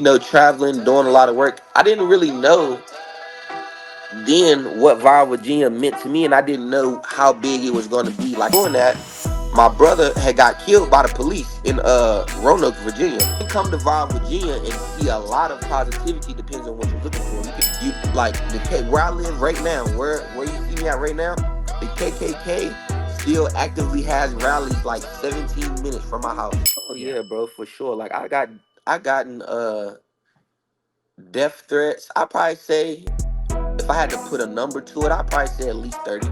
traveling, doing a lot of work. I didn't really know then what Viral Virginia meant to me, and I didn't know how big it was going to be. Like doing that, my brother had got killed by the police in Roanoke, Virginia. You can come to Viral Virginia and see a lot of positivity. Depends on what you're looking for. You like where I live right now, where you see me at right now. The KKK still actively has rallies like 17 minutes from my house. Oh Yeah. yeah, bro, for sure. Like I gotten death threats. I probably say if I had to put a number to it, I'd probably say at least 30.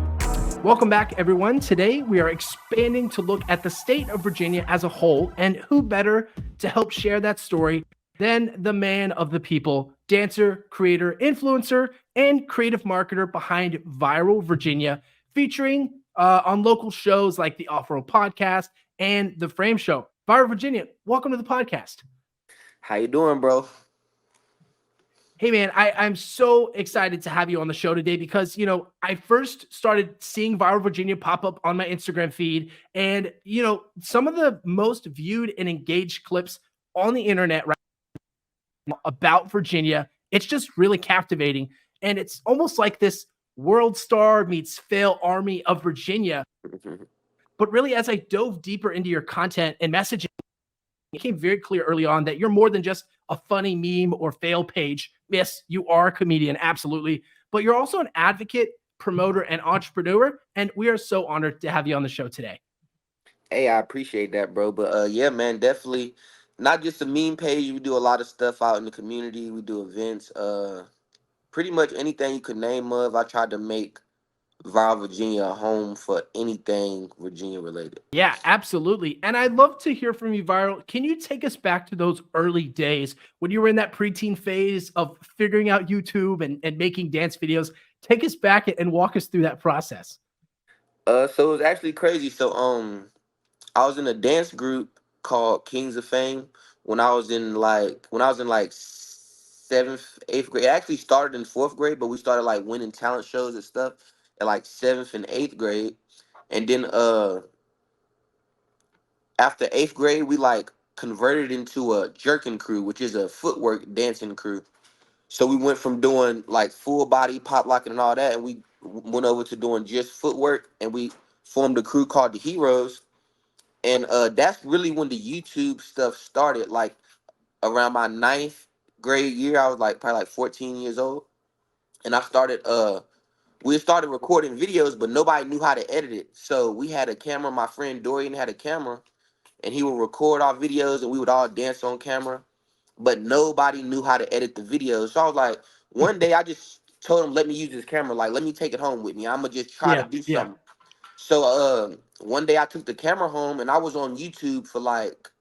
Welcome back, everyone. Today, we are expanding to look at the state of Virginia as a whole, and who better to help share that story than the man of the people, dancer, creator, influencer, and creative marketer behind Viral Virginia, featuring on local shows like the Off Road Podcast and the Frame Show. Viral Virginia, welcome to the podcast. How you doing, bro? Hey man, I'm so excited to have you on the show today because I first started seeing Viral Virginia pop up on my Instagram feed, and some of the most viewed and engaged clips on the internet right now about Virginia. It's just really captivating, and it's almost like this world star meets fail army of Virginia. But really, as I dove deeper into your content and messaging, it became very clear early on that you're more than just a funny meme or fail page. Yes, you are a comedian, absolutely, but you're also an advocate, promoter, and entrepreneur. And we are so honored to have you on the show today. Hey, I appreciate that, bro. But yeah, man, definitely not just a meme page. We do a lot of stuff out in the community. We do events. Pretty much anything you could name of. I tried to make Viral Virginia a home for anything Virginia related. Yeah, absolutely. And I'd love to hear from you, Viral. Can you take us back to those early days when you were in that preteen phase of figuring out YouTube and making dance videos? Take us back and walk us through that process. So it was actually crazy. So I was in a dance group called Kings of Fame when I was in like seventh, eighth grade. It actually started in fourth grade, but we started like winning talent shows and stuff at like seventh and eighth grade. And then after eighth grade, we like converted into a jerkin crew, which is a footwork dancing crew. So we went from doing like full body pop locking and all that, and we went over to doing just footwork, and we formed a crew called the Heroes. And that's really when the YouTube stuff started. Like around my ninth grade year, I was like probably like 14 years old, and I started. We started recording videos, but nobody knew how to edit it. So we had a camera. My friend Dorian had a camera, and he would record our videos, and we would all dance on camera. But nobody knew how to edit the videos. So I was like, one day I just told him, let me use this camera. Like, let me take it home with me. I'm gonna just try to Yeah, do yeah. something. So one day I took the camera home, and I was on YouTube for like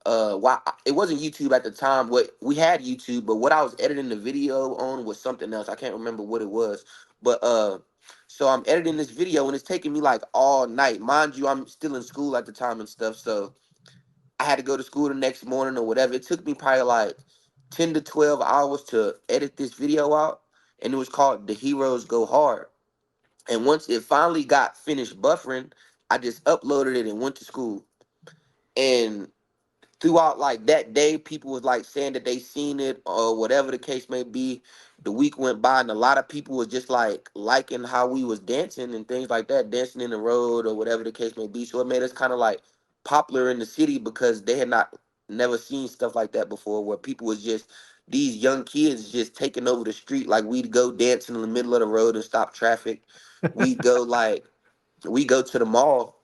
why it wasn't YouTube at the time. What we had YouTube, but what I was editing the video on was something else. I can't remember what it was. But so I'm editing this video, and it's taking me like all night. Mind you, I'm still in school at the time and stuff. So I had to go to school the next morning or whatever. It took me probably like 10 to 12 hours to edit this video out. And it was called The Heroes Go Hard. And once it finally got finished buffering, I just uploaded it and went to school. And throughout like that day, people was like saying that they seen it or whatever the case may be. The week went by, and a lot of people was just like liking how we was dancing and things like that, dancing in the road or whatever the case may be. So it made us kind of like popular in the city because they had not never seen stuff like that before, where people was just these young kids just taking over the street. Like we'd go dancing in the middle of the road and stop traffic. We go like we go to the mall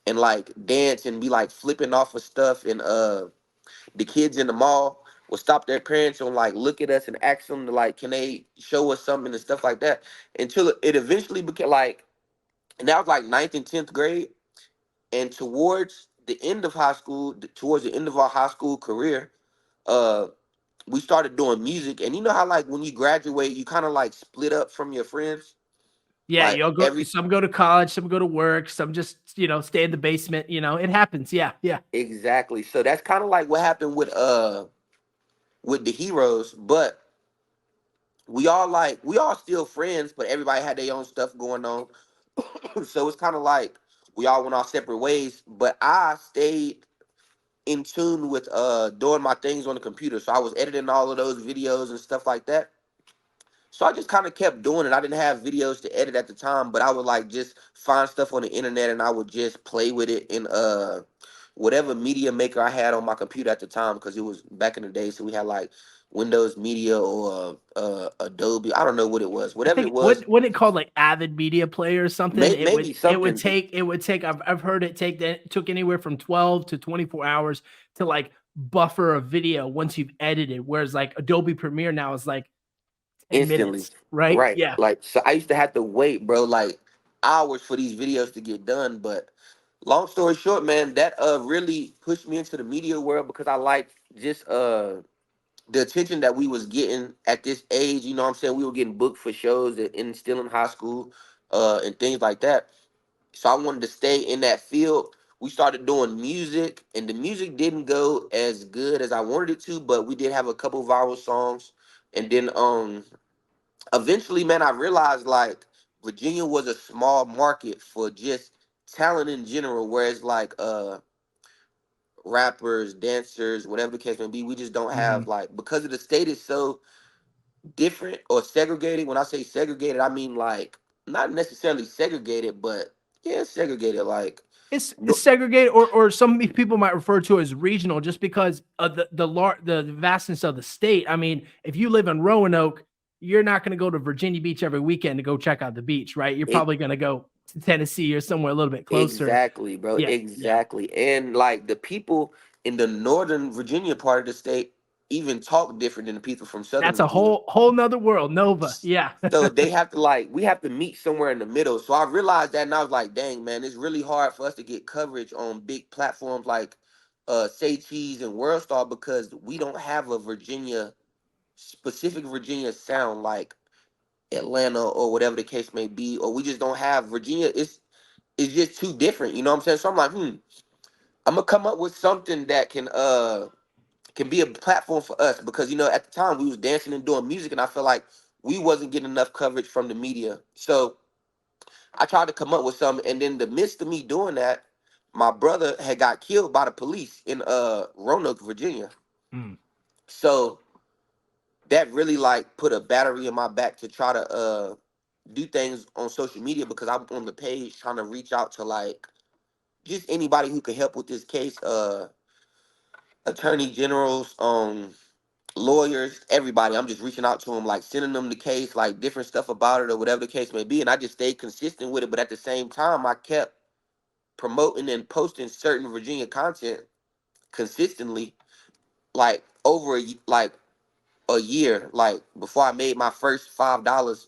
and like dance and be like flipping off of stuff, and the kids in the mall will stop their parents and like look at us and ask them to like, can they show us something and stuff like that, until it eventually became like, and that was like ninth and 10th grade. And towards the end of high school, towards the end of our high school career, uh we started doing music. And you know how like when you graduate you kind of like split up from your friends, Yeah, like you'll go. every Some go to college, some go to work, some just stay in the basement. It happens. Yeah, yeah. exactly. So that's kind of like what happened with the Heroes. But we all still friends, but everybody had their own stuff going on. So it's kind of like we all went our separate ways. But I stayed in tune with doing my things on the computer. So I was editing all of those videos and stuff like that. So I just kind of kept doing it. I didn't have videos to edit at the time, but I would like just find stuff on the internet and I would just play with it in whatever media maker I had on my computer at the time, because it was back in the day. So we had like Windows Media or Adobe. I don't know what it was. I Whatever it think was, what it called, like Avid Media Player or something. maybe something. It would take. I've heard it take that took anywhere from 12 to 24 hours to like buffer a video once you've edited. Whereas like Adobe Premiere now is like 10 Instantly. minutes, right? Right. Yeah. Like, so I used to have to wait, bro, like hours for these videos to get done. But long story short, man, that really pushed me into the media world because I liked just the attention that we was getting at this age. You know what I'm saying? We were getting booked for shows still in high school, and things like that. So I wanted to stay in that field. We started doing music, and the music didn't go as good as I wanted it to, but we did have a couple viral songs. And then eventually, man, I realized like Virginia was a small market for just talent in general, whereas like rappers, dancers, whatever the case may be, we just don't have, Mhm. like, because of the state is so different or segregated. When I say segregated, I mean like not necessarily segregated, but yeah, segregated. Like, It's no, segregated, or some people might refer to it as regional, just because of the vastness of the state. I mean, if you live in Roanoke, you're not going to go to Virginia Beach every weekend to go check out the beach, right? You're it probably going to go to Tennessee or somewhere a little bit closer. exactly, bro, Yeah, yeah. exactly. And like the people in the northern Virginia part of the state even talk different than the people from southern That's a Virginia. whole nother world. Nova. Yeah. So they have to like we have to meet somewhere in the middle. So I realized that and I was like, dang man, it's really hard for us to get coverage on big platforms like Say Cheese and Worldstar because we don't have a Virginia specific Virginia sound like Atlanta or whatever the case may be, or we just don't have Virginia. It's just too different, you know what I'm saying? So I'm like, I'm gonna come up with something that can be a platform for us, because at the time we was dancing and doing music and I feel like we wasn't getting enough coverage from the media. So I tried to come up with something, and then in the midst of me doing that, my brother had got killed by the police in Roanoke, Virginia. Mm. So that really like put a battery in my back to try to do things on social media, because I'm on the page trying to reach out to like just anybody who could help with this case, attorney generals, lawyers, everybody. I'm just reaching out to them, like sending them the case, like different stuff about it or whatever the case may be. And I just stayed consistent with it. But at the same time, I kept promoting and posting certain Virginia content consistently, like over like a year, like before I made my first $5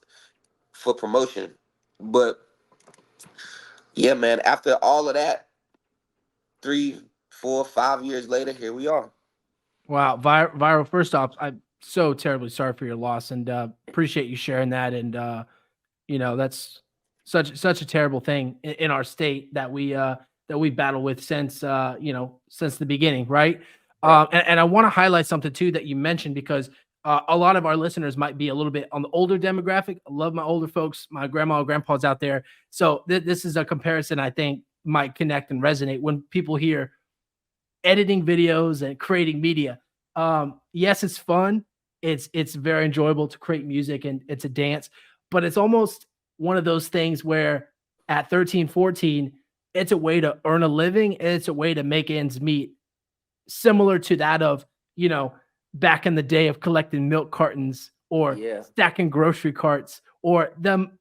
for promotion. But yeah, man, after all of that, 3, 4, 5 years later, here we are. Wow, viral. First off, I'm so terribly sorry for your loss, and appreciate you sharing that. And that's such a terrible thing in our state that we battle with since since the beginning, right? Right. And I want to highlight something too that you mentioned, because a lot of our listeners might be a little bit on the older demographic. I love my older folks, my grandma and grandpa's out there. So this is a comparison I think might connect and resonate when people hear editing videos and creating media. Yes, it's fun. It's very enjoyable to create music, and it's a dance, but it's almost one of those things where at 13, 14, it's a way to earn a living, and it's a way to make ends meet, similar to that of, you know, back in the day of collecting milk cartons or Yeah. stacking grocery carts, or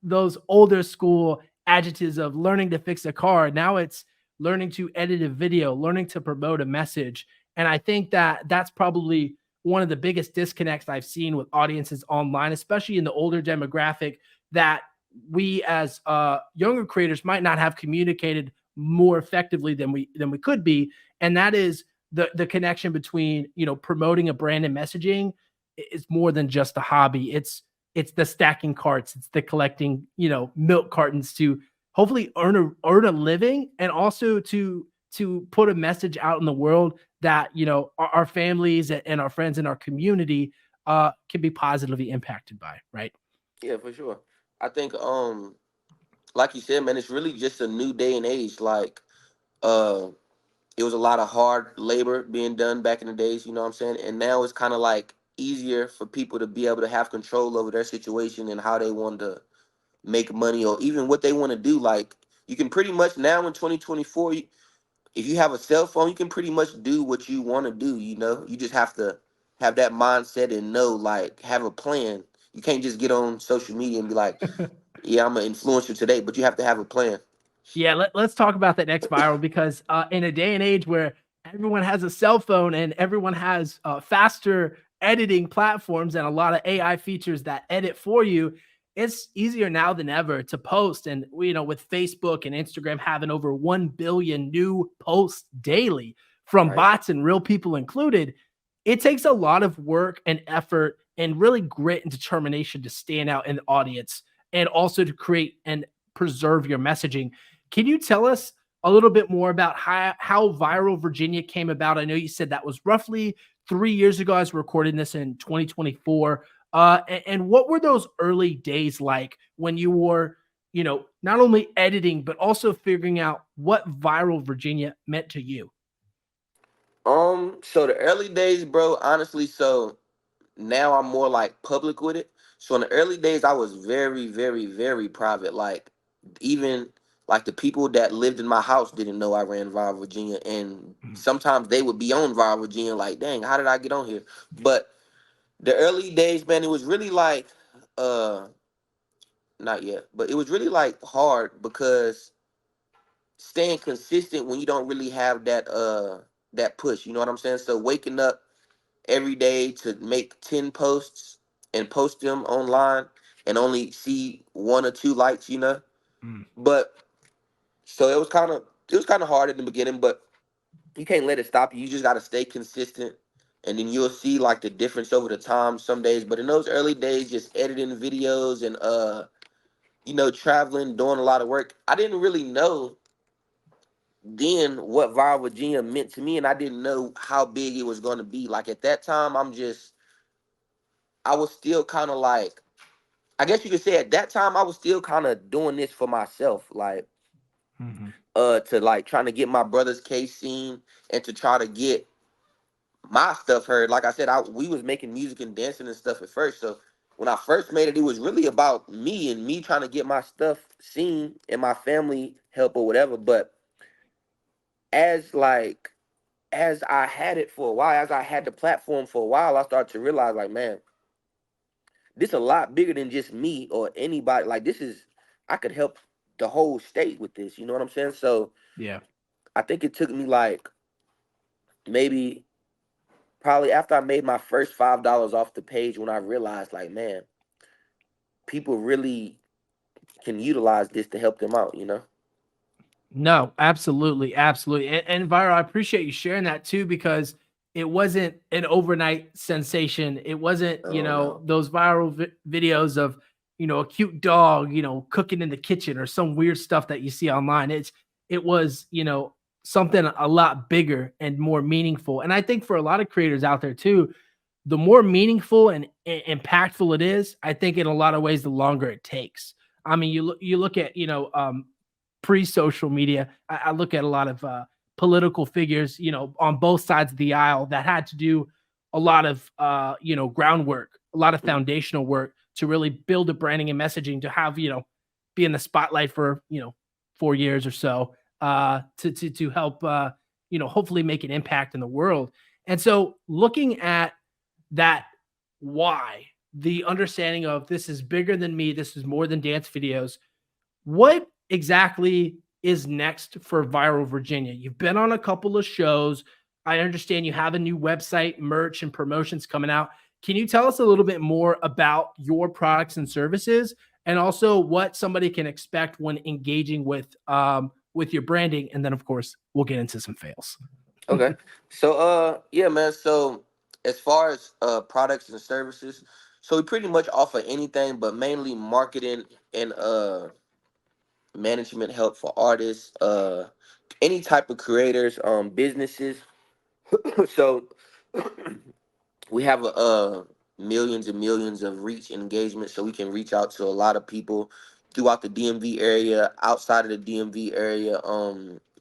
those older school adjectives of learning to fix a car. Now it's learning to edit a video, learning to promote a message. And I think that that's probably one of the biggest disconnects I've seen with audiences online, especially in the older demographic, that we as younger creators might not have communicated more effectively than we could be. And that is the connection between, promoting a brand and messaging is more than just a hobby. It's the stacking carts, it's the collecting, milk cartons to hopefully earn a living, and also to put a message out in the world that, our families and our friends in our community can be positively impacted by, right? Yeah, for sure. I think like you said, man, it's really just a new day and age. Like, uh it was a lot of hard labor being done back in the days, you know what I'm saying? And now it's kind of like easier for people to be able to have control over their situation and how they want to make money or even what they want to do. Like you can pretty much now in 2024, if you have a cell phone, you can pretty much do what you want to do, you know? You just have to have that mindset and know, like, have a plan. You can't just get on social media and be like, yeah, I'm an influencer today, but you have to have a plan. Yeah, let's talk about that next viral because in a day and age where everyone has a cell phone and everyone has faster editing platforms and a lot of AI features that edit for you, it's easier now than ever to post. And with Facebook and Instagram having over 1 billion new posts daily from Right. bots and real people included, it takes a lot of work and effort and really grit and determination to stand out in the audience and also to create and preserve your messaging. Can you tell us a little bit more about how Viral Virginia came about? I know you said that was roughly 3 years ago. I was recording this in 2024. And what were those early days like when you were, not only editing, but also figuring out what Viral Virginia meant to you? So the early days, bro, honestly, so now I'm more like public with it. So in the early days, I was very, very, very private. Like even like the people that lived in my house didn't know I ran Viral Virginia, and Mm. sometimes they would be on Viral Virginia, like, dang, how did I get on here? But the early days, man, it was really like, uh, not yet, but it was really like hard because staying consistent when you don't really have that push. You know what I'm saying? So waking up every day to make 10 posts and post them online and only see one or two likes, you know. Mm. But so it was kind of hard in the beginning, but you can't let it stop you. You just got to stay consistent, and then you'll see like the difference over the time some days. But in those early days, just editing videos and traveling, doing a lot of work, I didn't really know then what Viral Virginia meant to me, and I didn't know how big it was going to be. Like at that time, I was still kind of like, I guess you could say at that time I was still kind of doing this for myself, like Mhm. to like trying to get my brother's case seen and to try to get my stuff heard. Like I said, we was making music and dancing and stuff at first. So when I first made it, it was really about me and me trying to get my stuff seen and my family help or whatever. But as like as I had it for a while, as I had the platform for a while, I started to realize like, man, this a lot bigger than just me or anybody. Like this is, I could help the whole state with this. You know what I'm saying? So Yeah. I think it took me like maybe probably after I made my first $5 off the page when I realized like, man, people really can utilize this to help them out. You know? No, absolutely, absolutely. And Vira, I appreciate you sharing that too because it wasn't an overnight sensation. It wasn't, Oh no. those viral videos of, a cute dog, cooking in the kitchen or some weird stuff that you see online. It was, something a lot bigger and more meaningful. And I think for a lot of creators out there too, the more meaningful and impactful it is, I think in a lot of ways, the longer it takes. I mean, you look at pre-social media. I look at a lot of political figures, on both sides of the aisle that had to do a lot of groundwork, a lot of foundational work to really build a branding and messaging to have be in the spotlight for 4 years or so to help hopefully make an impact in the world. And so looking at that why, the understanding of this is bigger than me, this is more than dance videos. What exactly is next for Viral Virginia? You've been on a couple of shows. I understand you have a new website, merch, and promotions coming out. Can you tell us a little bit more about your products and services, and also what somebody can expect when engaging with your branding? And then, of course, we'll get into some fails. Okay. So yeah, man. So as far as products and services, so we pretty much offer anything, but mainly marketing and management help for artists, any type of creators, businesses. So we have millions and millions of reach and engagement, so we can reach out to a lot of people throughout the DMV area, outside of the DMV area.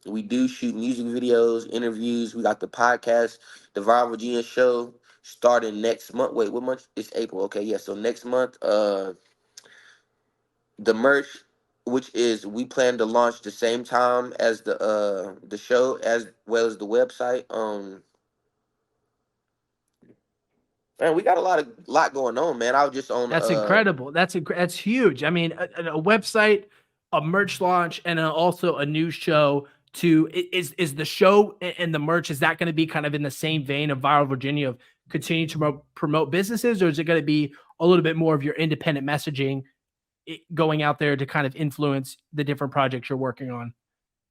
We do shoot music videos, interviews. We got the podcast, the Viral Virginia show, starting next month. Wait, what month? It's April. Okay, yeah. So next month, the merch, which is we plan to launch the same time as the show, as well as the website. Man, we got a lot going on, man. I was just on That's incredible. That's huge. I mean, a website, a merch launch, and also a news show. Is the show and the merch, is that going to be kind of in the same vein of Viral Virginia, of continue to promote businesses, or is it going to be a little bit more of your independent messaging, going out there to kind of influence the different projects you're working on?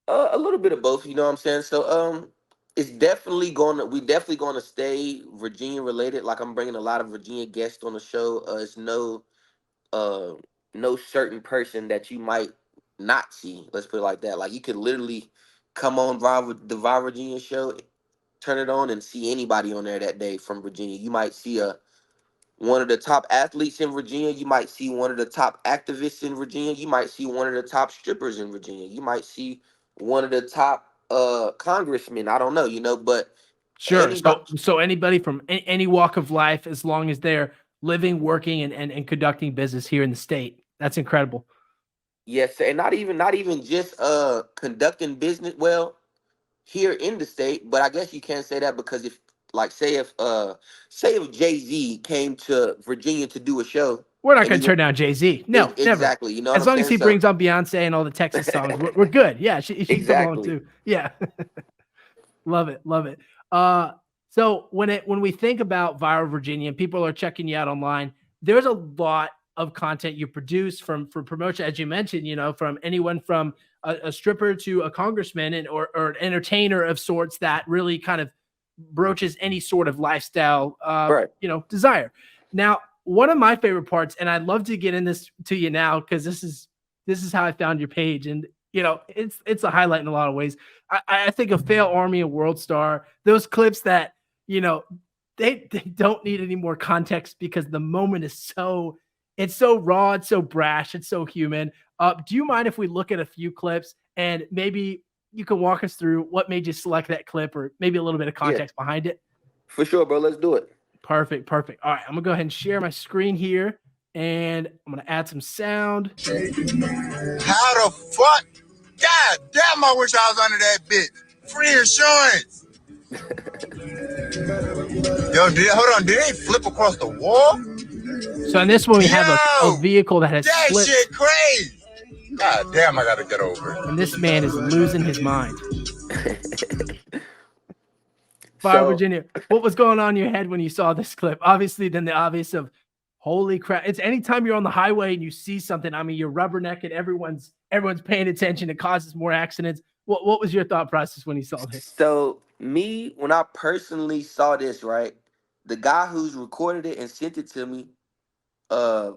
a little bit of both. You know what I'm saying? So it's definitely going to we definitely going to stay Virginia related. Like I'm bringing a lot of Virginia guests on the show. It's uh no certain person that you might not see. Let's put it like that. Like you could literally come on the Viral Virginia show, turn it on, and see anybody on there that day from Virginia. You might see a one of the top athletes in Virginia. You might see one of the top activists in Virginia. You might see one of the top strippers in Virginia. You might see one of the top congressmen. I don't know, but Sure. anybody. So anybody from any walk of life, as long as they're living, working, and conducting business here in the state. That's incredible. Yes, and not even just conducting business well here in the state, but I guess you can't say that because if like say if Jay-Z came to Virginia to do a show We're not and going to turn down Jay-Z. No, never. exactly, you know what As I'm long as saying? he So brings on Beyonce and all the Texas songs, we're good. Yeah, she come on exactly. too. Yeah. Love it, love it. So when we think about Viral Virginia and people are checking you out online, there's a lot of content you produce from promotion, as you mentioned. From anyone from a stripper to a congressman, or an entertainer of sorts that really kind of broaches any sort of lifestyle, Right. desire. Now, one of my favorite parts, and I'd love to get in this to you now, because this is how I found your page, and it's a highlight in a lot of ways. I think of Fail Army and World Star, those clips that, you know, they don't need any more context, because the moment is it's so raw, it's so brash, it's so human. Do you mind if we look at a few clips, and maybe you can walk us through what made you select that clip, or maybe a little bit of Yeah, context behind it? for sure, bro. Let's do it. Perfect, perfect. All right, I'm gonna go ahead and share my screen here, and I'm gonna add some sound. How the fuck? God damn, I wish I was under that bitch. Free insurance. Yo, hold on, did they flip across the wall? So in this one, we have a Yo, vehicle that has that flipped, shit crazy. God damn, I gotta get over it. and this man is losing his mind. Fire So Virginia, what was going on in your head when you saw this clip? Obviously, then the obvious of, holy crap! It's anytime you're on the highway and you see something. I mean, you're rubbernecking. Everyone's paying attention. It causes more accidents. What was your thought process when you saw this? so me, when I personally saw this, right, the guy who's recorded it and sent it to me, uh,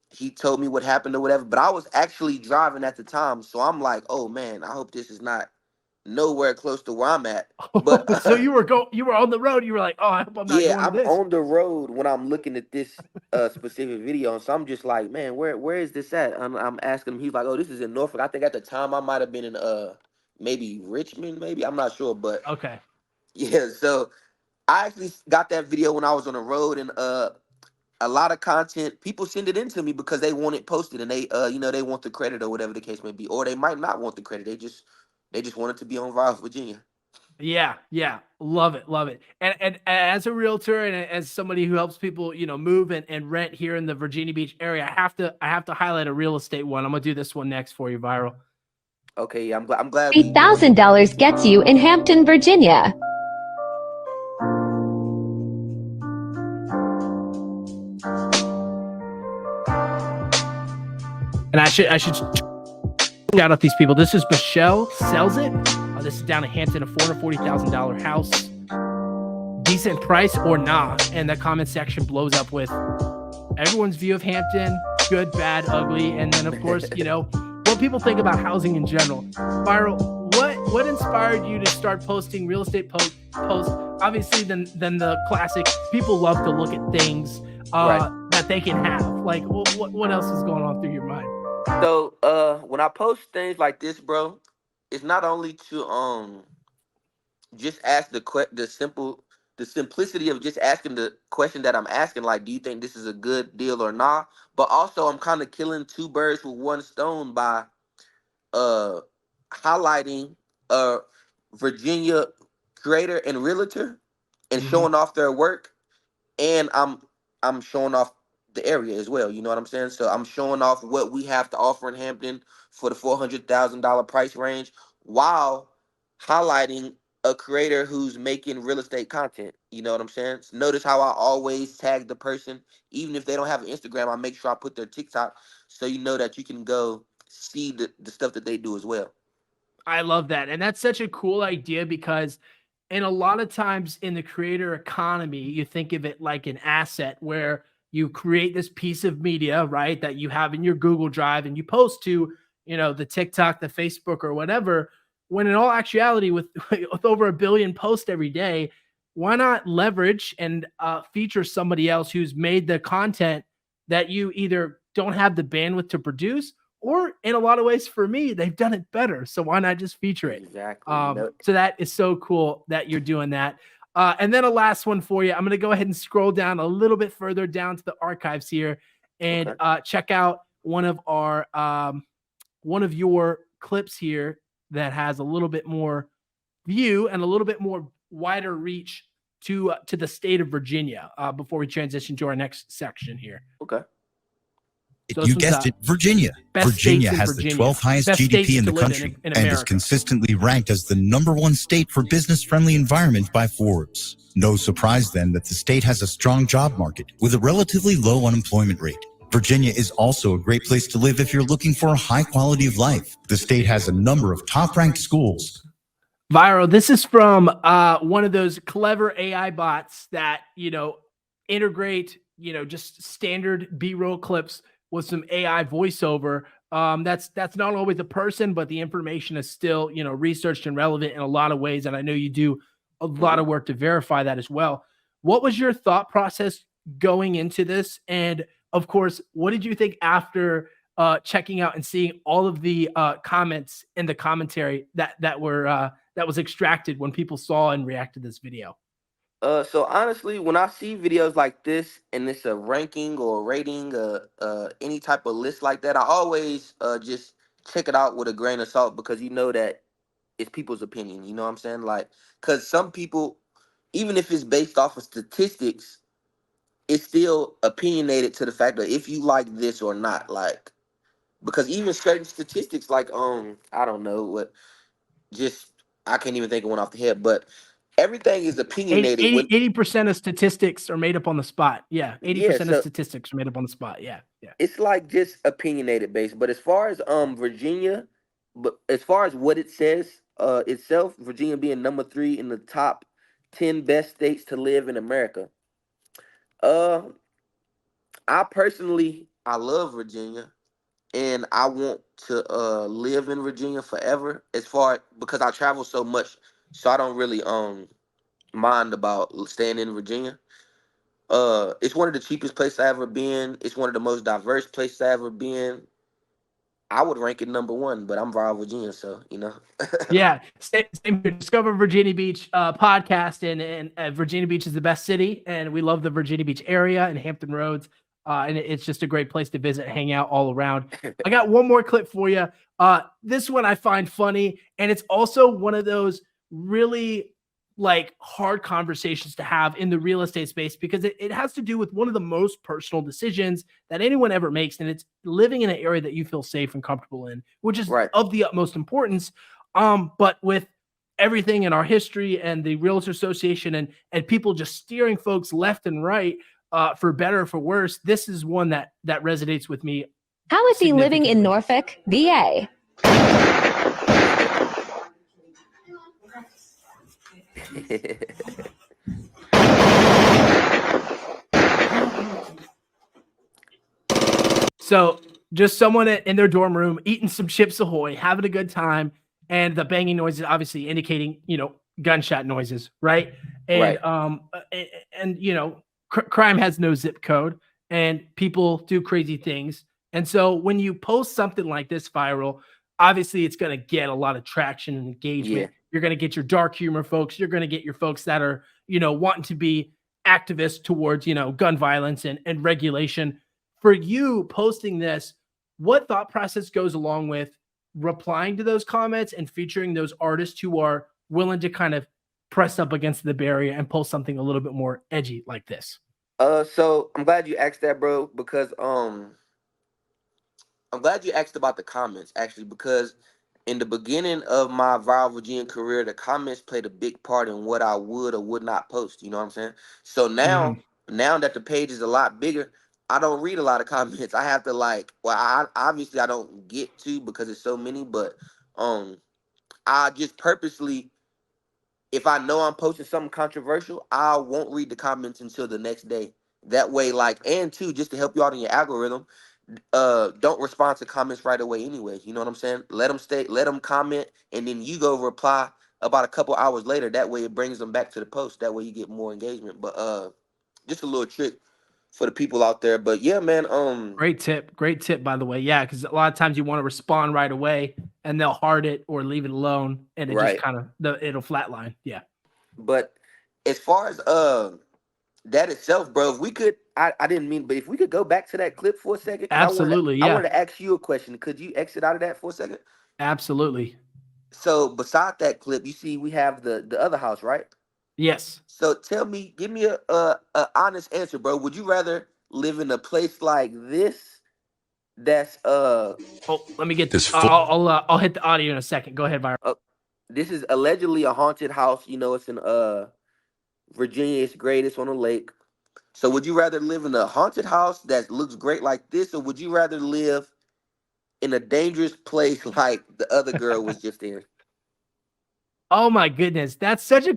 he told me what happened or whatever. But I was actually driving at the time, so I'm like, oh man, I hope this is not nowhere close to where I'm at. But So you were on the road. You were like, oh, I hope I'm not yeah, going to I'm this. on the road when I'm looking at this specific video, and so I'm just like, man, where is this at? I'm asking him. He's like, oh, this is in Norfolk. I think at the time I might have been in maybe Richmond, maybe I'm not sure, but Okay. yeah. So I actually got that video when I was on the road, and a lot of content people send it in to me because they want it posted, and they want the credit or whatever the case may be, or they might not want the credit. They just want it to be on Viral Virginia. Yeah, yeah. Love it, love it. And as a realtor, and as somebody who helps people, move and rent here in the Virginia Beach area, I have to highlight a real estate one. I'm gonna do this one next for you, Viral. Okay, yeah, I'm glad we doing it. $8,000 gets you in Hampton, Virginia. And I should shout out these people. This is Michelle Sells It. This is down in Hampton, a $440,000 house. Decent price or nah? And the comment section blows up with everyone's view of Hampton: good, bad, ugly, and then of course, what people think about housing in general. Viral, what inspired you to start posting real estate posts? Obviously, than the classic. People love to look at things Right. that they can have. Like, what else is going on through your mind? So when I post things like this, bro, it's not only to just ask the simplicity of just asking the question that I'm asking, like, do you think this is a good deal or not? But also, I'm kind of killing two birds with one stone by uh highlighting a Virginia creator and realtor and Mhm. showing off their work, and I'm showing off the area as well. You know what I'm saying? So I'm showing off what we have to offer in Hampton for the $400,000 price range, while highlighting a creator who's making real estate content. You know what I'm saying? So notice how I always tag the person, even if they don't have an Instagram. I make sure I put their TikTok, so you know that you can go see the stuff that they do as well. I love that. And that's such a cool idea because and a lot of times in the creator economy, you think of it like an asset where you create this piece of media, right, that you have in your Google Drive and you post to, the TikTok, the Facebook, or whatever. When in all actuality, with over a billion posts every day, why not leverage and feature somebody else who's made the content that you either don't have the bandwidth to produce, or in a lot of ways, for me, they've done it better. So why not just feature it? Exactly. No. So that is so cool that you're doing that. And then a last one for you. I'm going to go ahead and scroll down a little bit further down to the archives here and Okay. check out one of your clips here that has a little bit more view and a little bit more wider reach to the state of Virginia before we transition to our next section here. Okay. So this You one's guessed it, Virginia. best Virginia states in has the Virginia. 12th highest Best GDP states in to the live country in and is America. consistently ranked as the #1 state for business-friendly environment by Forbes. No surprise then that the state has a strong job market with a relatively low unemployment rate. Virginia is also a great place to live if you're looking for a high quality of life. The state has a number of top-ranked schools. Viral, this is from one of those clever AI bots that, integrate, just standard B-roll clips with some AI voiceover. That's not always a person, but the information is still, researched and relevant in a lot of ways. And I know you do a lot Mhm. of work to verify that as well. What was your thought process going into this? And of course, what did you think after checking out and seeing all of the comments in the commentary that was extracted when people saw and reacted to this video? So honestly, when I see videos like this and it's a ranking or a rating, any type of list like that, I always just check it out with a grain of salt, because you know that it's people's opinion. You know what I'm saying? Like, because some people, even if it's based off of statistics, it's still opinionated to the fact that if you like this or not. Like, because even certain statistics, like I don't know what, just I can't even think of one off the head, but everything is opinionated when 80% of statistics are made up on the spot. Yeah, yeah. 80% of So statistics are made up on the spot. Yeah, yeah. it's like just opinionated based. But as far as Virginia, but as far as what it says itself, Virginia being number 3 in the top 10 best states to live in America. Uh, I personally I love Virginia, and I want to live in Virginia forever. As far because I travel so much, so I don't really mind about staying in Virginia. It's one of the cheapest places I ever been. It's one of the most diverse places I ever been. I would rank it number 1, but I'm Viral Virginia, so you know. Yeah, same here. Discover Virginia Beach podcast, and Virginia Beach is the best city, and we love the Virginia Beach area and Hampton Roads, and it's just a great place to visit, hang out all around. I got one more clip for you. This one I find funny, and it's also one of those really like hard conversations to have in the real estate space because it has to do with one of the most personal decisions that anyone ever makes, and it's living in an area that you feel safe and comfortable in, which is Right. of the utmost importance. But with everything in our history and the Realtor Association and people just steering folks left and right, for better or for worse, this is one that resonates with me. How is he living in Significantly. Norfolk, VA? So just someone in their dorm room eating some Chips Ahoy, having a good time, and the banging noises obviously indicating, gunshot noises, right? And Right. crime has no zip code, and people do crazy things. And so when you post something like this viral, obviously it's going to get a lot of traction and Yeah. engagement. You're going to get your dark humor folks. You're going to get your folks that are, wanting to be activists towards, gun violence and regulation. For you posting this, what thought process goes along with replying to those comments and featuring those artists who are willing to kind of press up against the barrier and pull something a little bit more edgy like this? So I'm glad you asked that, bro, because I'm glad you asked about the comments actually, because in the beginning of my Viral Virginia career, the comments played a big part in what I would or would not post. You know what I'm saying? So now, Mhm. now that the page is a lot bigger, I don't read a lot of comments. I have to like, well, I obviously I don't get to because it's so many, but um, I just purposely, if I know I'm posting something controversial, I won't read the comments until the next day. That way, like, and two, just to help you out in your algorithm, don't respond to comments right away anyway. You know what I'm saying? Let them comment, and then you go reply about a couple hours later. That way it brings them back to the post. That way you get more engagement. But just a little trick for the people out there. But yeah, man, Great tip. Great tip, by the way. Yeah, because a lot of times you want to respond right away and they'll heart it or leave it alone and it just right. kind of it'll flatline. Yeah. But as far as that itself, bro, if we could, I didn't mean, but if we could go back to that clip for a second, because Absolutely. I Yeah. wanted to ask you a question. Could you exit out of that for a second? Absolutely. So beside that clip, you see we have the other house, right? Yes. So tell me, give me a honest answer, bro. Would you rather live in a place like this that's Oh, let me get This I'll hit the audio in a second. Go ahead, Viral. uh this is allegedly a haunted house, you know, it's in Virginia, it's great, it's on a lake. So would you rather live in a haunted house that looks great like this, or would you rather live in a dangerous place like the other girl was just in? Oh my goodness. That's such a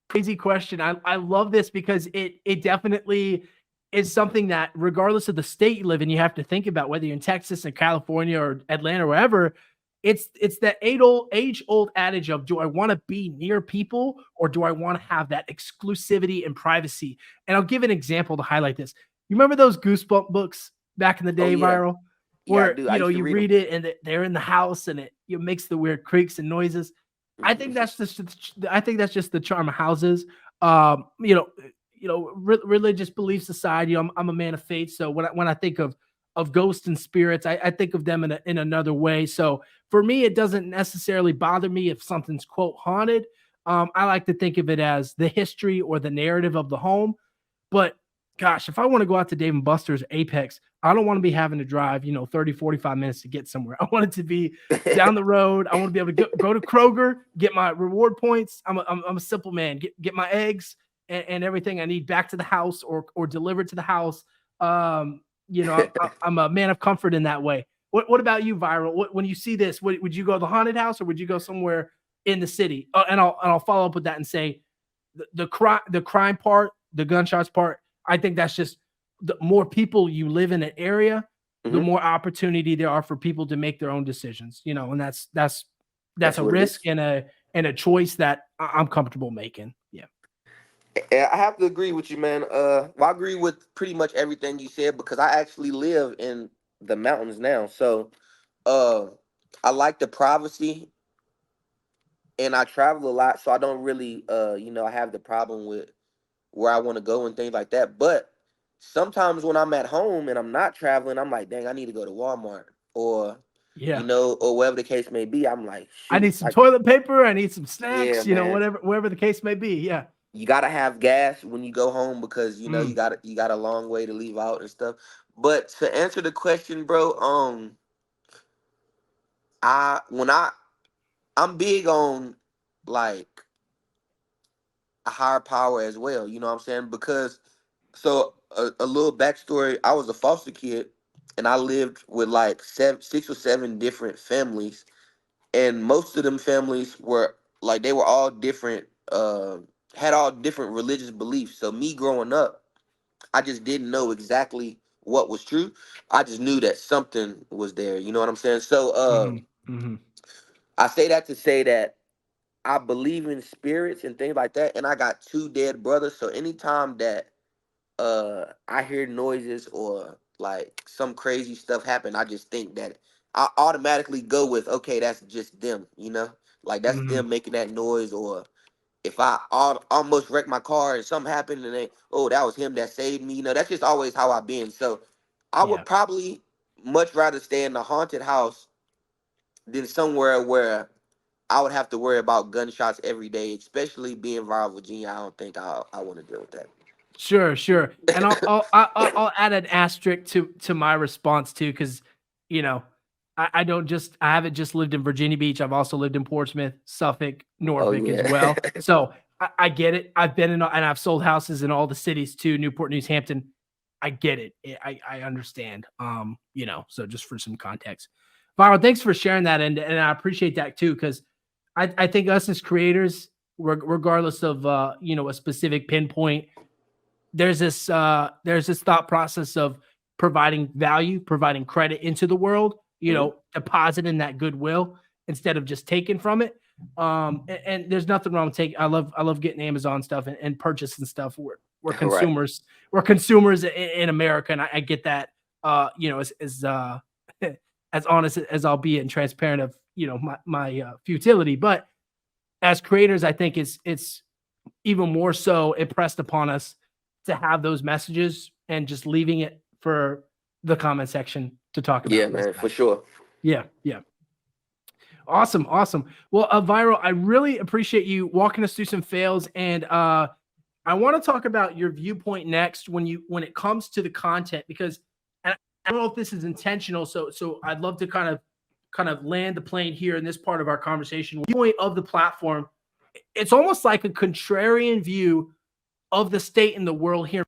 crazy question. I love this because it definitely is something that regardless of the state you live in, you have to think about whether you're in Texas or California or Atlanta or wherever. It's that age old adage of, do I want to be near people or do I want to have that exclusivity and privacy? And I'll give an example to highlight this. You remember those Goosebump books back in the Oh day, yeah, Viral, yeah, I where do. I used to you read them. read it and they're in the house and it makes the weird creaks and noises. I think that's just the charm of houses. Religious beliefs aside, I'm a man of faith. So when I think of ghosts and spirits, I think of them in another way. So for me, it doesn't necessarily bother me if something's quote haunted. I like to think of it as the history or the narrative of the home. But gosh, if I want to go out to Dave and Buster's Apex, I don't want to be having to drive, 30, 45 minutes to get somewhere. I want it to be down the road. I want to be able to go to Kroger, get my reward points. I'm a simple man. Get my eggs and everything I need back to the house or delivered to the house. I'm a man of comfort in that way. What about you, Viral? When you see this, would you go to the haunted house or would you go somewhere in the city? And I'll follow up with that and say the crime part, the gunshots part. I think that's just the more people you live in an area, the Hmm. more opportunity there are for people to make their own decisions. And that's That's a what it risk is. and a choice that I'm comfortable making. Yeah. I have to agree with you, man. Well, I agree with pretty much everything you said because I actually live in the mountains now. So, uh, I like the privacy and I travel a lot, so I don't really, I have the problem with where I want to go and things like that. But sometimes when I'm at home and I'm not traveling, I'm like, dang, I need to go to Walmart or, Yeah. or whatever the case may be. I'm like, I shoot, need some toilet paper. I need some yeah, snacks, man. whatever, wherever the case may be. Yeah. You gotta have gas when you go home because Mm, you got a long way to leave out and stuff. But to answer the question, bro, I when I'm big on like a higher power as well. You know what I'm saying? Because so a little backstory: I was a foster kid, and I lived with like 6 or 7 different families, and most of them families were like they were all different. Had all different religious beliefs. So me growing up, I just didn't know exactly what was true. I just knew that something was there. You know what I'm saying? So hmm hmm I say that to say that I believe in spirits and things like that, and I got 2 dead brothers. So anytime that I hear noises or like some crazy stuff happen, I just think that I automatically go with, okay, that's just them, like that's Hmm. them making that noise. Or if I almost wrecked my car and something happened and they, oh, that was him that saved me. That's just always how I've been. So I would Yeah. probably much rather stay in the haunted house than somewhere where I would have to worry about gunshots every day, especially being viral Virginia. I don't think I want to deal with that. Sure, sure. And I'll add an asterisk to my response too, because you know, I haven't just lived in Virginia Beach. I've also lived in Portsmouth, Suffolk, Oh Norfolk as yeah. well. So I get it. I've been in and I've sold houses in all the cities too, Newport News, Hampton. I get it. I understand. So just for some context. Viral, thanks for sharing that, and I appreciate that too, because I think us as creators, regardless of a specific pinpoint, there's this thought process of providing value, providing credit into the world, Mhm. depositing that goodwill instead of just taking from it. And there's nothing wrong with taking. I love getting Amazon stuff and purchasing stuff. We're Right. consumers. We're consumers in America, and I get that. As as honest as I'll be and transparent of my futility, but as creators, I think it's even more so impressed upon us to have those messages and just leaving it for the comment section to talk Yeah, about man, for instead. sure. Yeah, yeah. Awesome, awesome. Well, Viral, I really appreciate you walking us through some fails, and I want to talk about your viewpoint next when it comes to the content, because and I don't know if this is intentional. So I'd love to kind of land the plane here in this part of our conversation. Viewpoint of the platform, it's almost like a contrarian view of the state and the world here in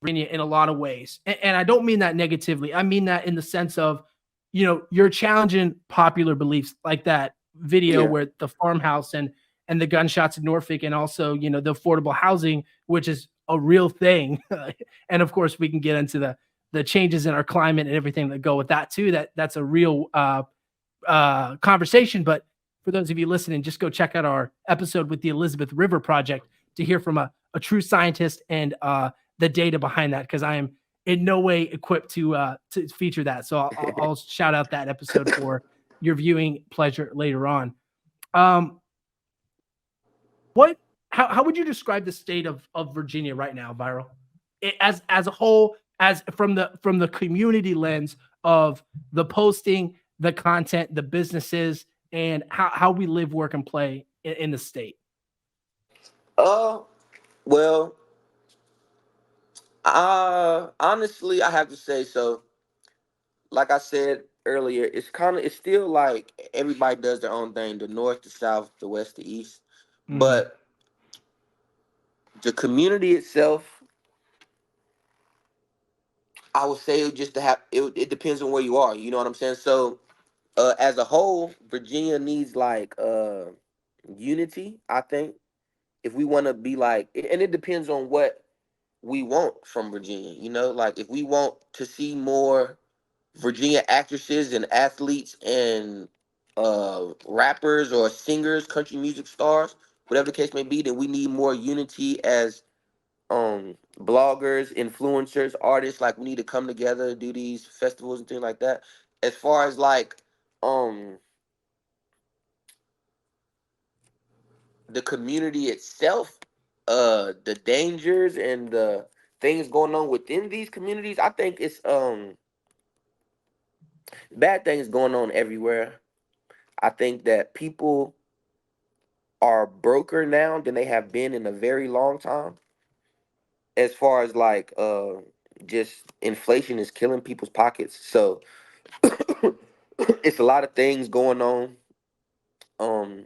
Virginia in a lot of ways. And I don't mean that negatively. I mean that in the sense of, you're challenging popular beliefs like that video Yeah. where the farmhouse and the gunshots in Norfolk, and also, the affordable housing, which is a real thing. And of course we can get into the changes in our climate and everything that go with that too. That's a real conversation. But for those of you listening, just go check out our episode with the Elizabeth River Project to hear from a true scientist and the data behind that, because I am in no way equipped to feature that. So I'll shout out that episode for your viewing pleasure later on. Um, what how would you describe the state of Virginia right now, Viral? As a whole, as from the community lens of the posting, the content, the businesses, and how we live, work, and play in the state. Uh, well, honestly, I have to say so. Like I said earlier, it's still like everybody does their own thing: the north, the south, the west, the east. Hmm. But the community itself, I would say just to have it depends on where you are. You know what I'm saying? So, as a whole, Virginia needs like unity. I think if we want to be like, and it depends on what we want from Virginia. Like if we want to see more Virginia actresses and athletes and rappers or singers, country music stars, whatever the case may be, then we need more unity as bloggers, influencers, artists. Like we need to come together, do these festivals and things like that. As far as like um the community itself, the dangers and the things going on within these communities, I think it's bad things going on everywhere. I think that people are broker now than they have been in a very long time. As far as like just inflation is killing people's pockets. So it's a lot of things going on um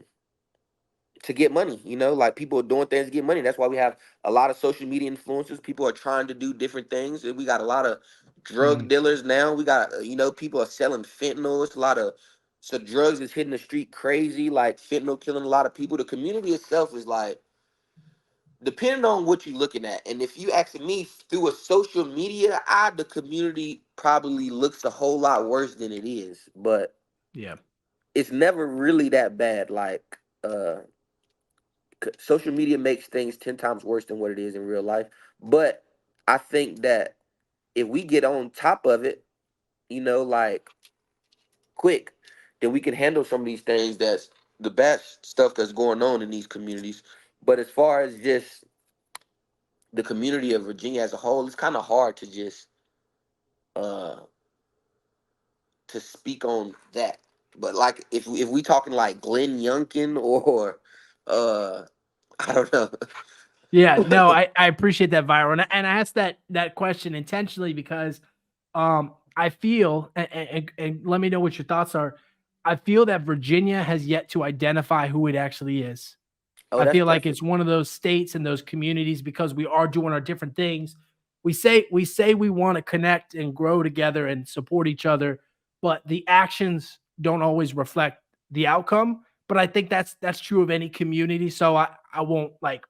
to get money, like people are doing things to get money. That's why we have a lot of social media influencers. People are trying to do different things. And we got a lot of drug Mm, dealers now. We got people are selling fentanyl. It's a lot of so drugs is hitting the street crazy, like fentanyl killing a lot of people. The community itself is like, depending on what you're looking at. And if you ask me through a social media eye, the community probably looks a whole lot worse than it is. But yeah. it's never really that bad. Like social media makes things 10 times worse than what it is in real life. But I think that if we get on top of it, like quick, then we can handle some of these things that's the bad stuff that's going on in these communities. But as far as just the community of Virginia as a whole, it's kind of hard to just uh to speak on that. But like if we talking like Glenn Youngkin or uh I don't know. Yeah, no, I appreciate that, Viral, and I asked that question intentionally because I feel, and let me know what your thoughts are. I feel that Virginia has yet to identify who it actually is. Oh, I that's feel like perfect. it's one of those states and those communities because we are doing our different things. We say we want to connect and grow together and support each other, but the actions don't always reflect the outcome. But I think that's true of any community. So I won't like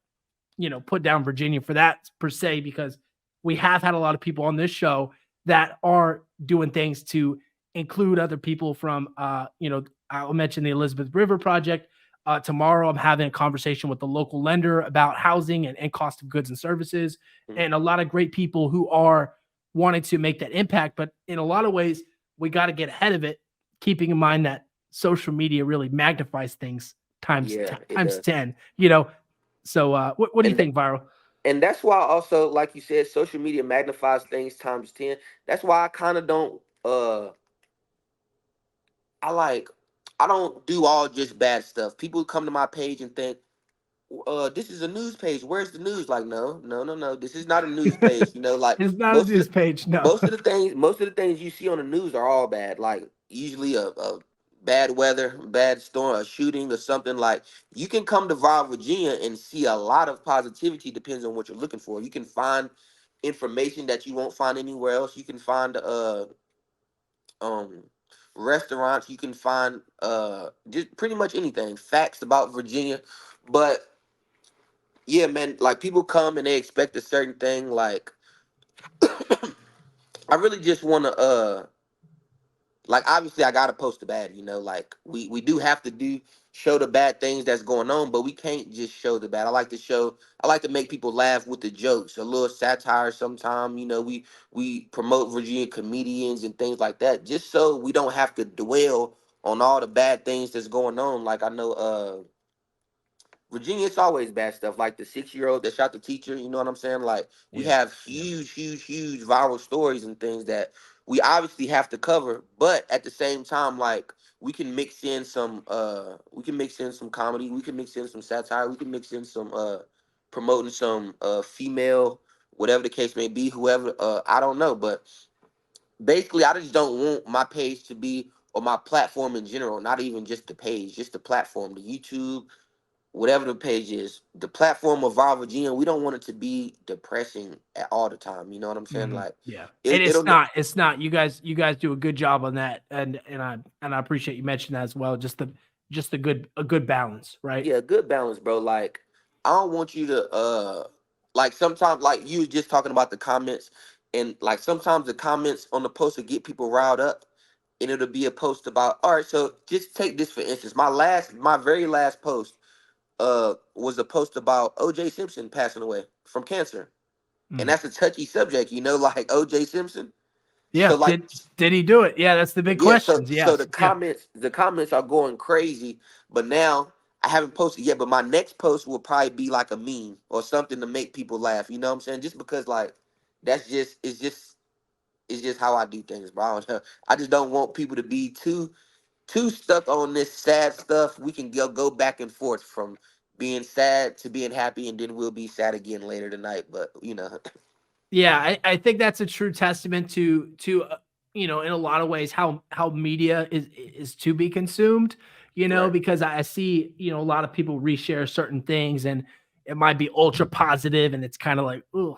put down Virginia for that per se, because we have had a lot of people on this show that are doing things to include other people from, I'll mention the Elizabeth River Project. Tomorrow, I'm having a conversation with the local lender about housing and cost of goods and services, Mm. and a lot of great people who are wanting to make that impact. But in a lot of ways, we got to get ahead of it, keeping in mind that social media really magnifies things times Yeah, it times does. 10. So, what do you And think, Viral? and that's why also, like you said, social media magnifies things times 10. That's why I kind of don't I like I don't do all just bad stuff. People come to my page and think, this is a news page. Where's the news? Like, no, no, no, no. This is not a news page. Like It's not a most of news the page, no. most of the things you see on the news are all bad. Like usually a bad weather, bad storm, a shooting or something. Like you can come to Virginia and see a lot of positivity. Depends on what you're looking for. You can find information that you won't find anywhere else. You can find um restaurants. You can find just pretty much anything, facts about Virginia. But yeah, man, like people come and they expect a certain thing. Like I really just want to like obviously I gotta post the bad. Like we do have to do show the bad things that's going on, but we can't just show the bad. I like to make people laugh with the jokes, a little satire sometime. We promote Virginia comedians and things like that, just so we don't have to dwell on all the bad things that's going on. Like I know Virginia, it's always bad stuff. Like the 6-year-old that shot the teacher, you know what I'm saying? Like we Yeah. have huge, huge, huge viral stories and things that we obviously have to cover. But at the same time, like we can mix in some comedy, we can mix in some satire, we can mix in some promoting some female, whatever the case may be, whoever I don't know. But basically I just don't want my page to be, or my platform in general, not even just the page, just the platform, the YouTube, whatever the page is, the platform of Viral Virginia, we don't want it to be depressing at all the time. You know what I'm saying? Mhm. Like Yeah. And it, it's it'll not. It's not. You guys do a good job on that, and I appreciate you mentioning that as well. Just a good balance, right? yeah, good balance, bro. Like I don't want you to like sometimes like you was just talking about the comments, and like sometimes the comments on the post will get people riled up, and it'll be a post about, all right, so just take this for instance. My very last post was a post about OJ Simpson passing away from cancer. And Mm. that's a touchy subject, like OJ Simpson. Yeah. So like Did he do it? Yeah, that's the big yeah, so questions. so Yes. Yeah. the comments are going crazy, but now I haven't posted yet, but my next post will probably be like a meme or something to make people laugh, you know what I'm saying? Just because like that's just it's just how I do things, bro. I don't know. I just don't want people to be too stuck on this sad stuff. We can go back and forth from being sad to being happy, and then we'll be sad again later tonight, but Yeah, I think that's a true testament to in a lot of ways how media is to be consumed, right. because I see, a lot of people reshare certain things and it might be ultra positive and it's kind of like, oh,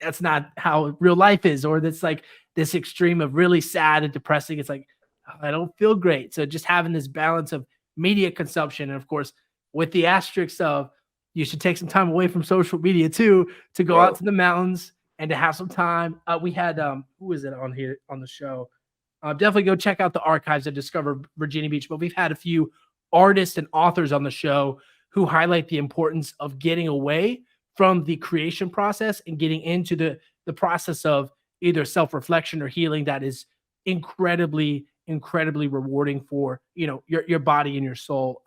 that's not how real life is, or that's like this extreme of really sad and depressing. It's like, "Oh, I don't feel great." So just having this balance of media consumption, and of course, with the asterisks of you should take some time away from social media too, to go out Bro, to the mountains and to have some time. We had who is it on here on the show? Definitely go check out the archives at Discover Virginia Beach. But we've had a few artists and authors on the show who highlight the importance of getting away from the creation process and getting into the process of either self reflection or healing that is incredibly incredibly rewarding for, your body and your soul,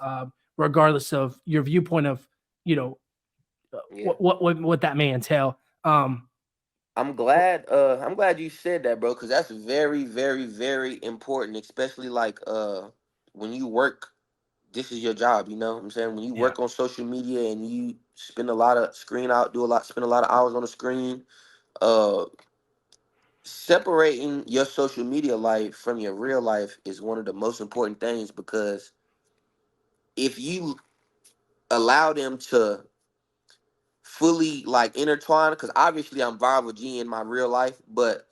regardless of your viewpoint of, you know, Yeah. what that may entail. I'm glad you said that, bro, because that's very, very, very important, especially like when you work, this is your job, you know what I'm saying? When you Yeah. work on social media and you spend a lot of screen out, spend a lot of hours on the screen, uh separating your social media life from your real life is one of the most important things, because if you allow them to fully like intertwine, because obviously I'm viral G in my real life, but